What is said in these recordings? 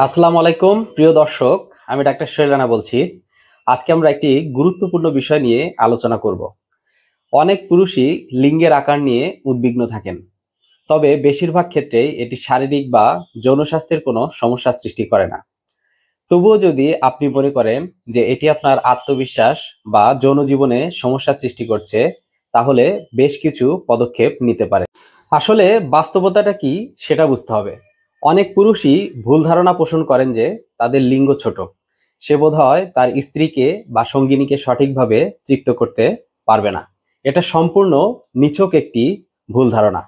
আসসালামু আলাইকুম প্রিয় দর্শক, আমি ডাক্তার সোহেল রানা বলছি। আজকে আমরা একটি গুরুত্বপূর্ণ বিষয় নিয়ে আলোচনা করব। অনেক পুরুষই লিঙ্গের আকার নিয়ে উদ্বিগ্ন থাকেন, তবে বেশিরভাগ ক্ষেত্রেই এটি শারীরিক বা যৌন স্বাস্থ্যের কোনো সমস্যা সৃষ্টি করে না। তবুও যদি আপনি মনে করেন যে এটি আপনার আত্মবিশ্বাস বা যৌন জীবনে সমস্যা সৃষ্টি করছে, তাহলে বেশ কিছু পদক্ষেপ নিতে পারেন। আসলে বাস্তবতাটা কি সেটা বুঝতে হবে। অনেক পুরুষই ভুল ধারণা পোষণ করেন যে তাদের লিঙ্গ ছোট, সে বোধহয় তার স্ত্রীকে বা সঙ্গিনীকে সঠিকভাবে তৃপ্ত করতে পারবে না। এটা সম্পূর্ণ নিছক একটি ভুল ধারণা।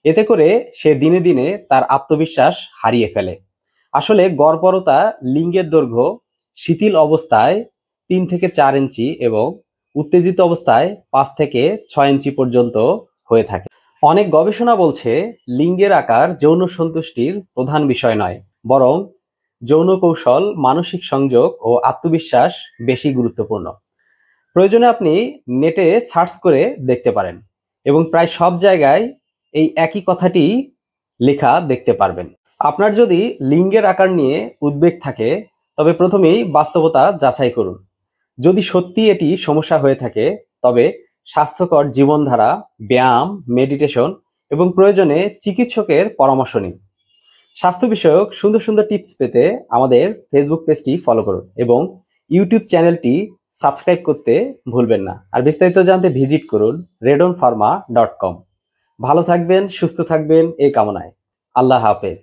এতে করে সে দিনে দিনে তার আত্মবিশ্বাস হারিয়ে ফেলে। আসলে গড়পড়তা লিঙ্গের দৈর্ঘ্য শিথিল অবস্থায় 3 থেকে 4 ইঞ্চি এবং উত্তেজিত অবস্থায় 5 থেকে 6 ইঞ্চি পর্যন্ত হয়ে থাকে। অনেক গবেষণা বলছে লিঙ্গের আকার যৌন সন্তুষ্টির প্রধান বিষয় নয়, বরং যৌন কৌশল, মানসিক সংযোগ ও আত্মবিশ্বাস বেশি গুরুত্বপূর্ণ। প্রয়োজনে আপনি নেটে সার্চ করে দেখতে পারেন এবং প্রায় সব জায়গায় এই একই কথাটি লেখা দেখতে পারবেন। আপনার যদি লিঙ্গের আকার নিয়ে উদ্বেগ থাকে, তবে প্রথমেই বাস্তবতা যাচাই করুন। যদি সত্যি এটি সমস্যা হয়ে থাকে, তবে স্বাস্থ্যকর জীবনধারা, ব্যায়াম, মেডিটেশন এবং প্রয়োজনে চিকিৎসকের পরামর্শ নিন। স্বাস্থ্য বিষয়ক সুন্দর সুন্দর টিপস পেতে আমাদের ফেসবুক পেজটি ফলো করুন এবং ইউটিউব চ্যানেলটি সাবস্ক্রাইব করতে ভুলবেন না। আর বিস্তারিত জানতে ভিজিট করুন redonpharma.com। ভালো থাকবেন, সুস্থ থাকবেন এই কামনায়। আল্লাহ হাফেজ।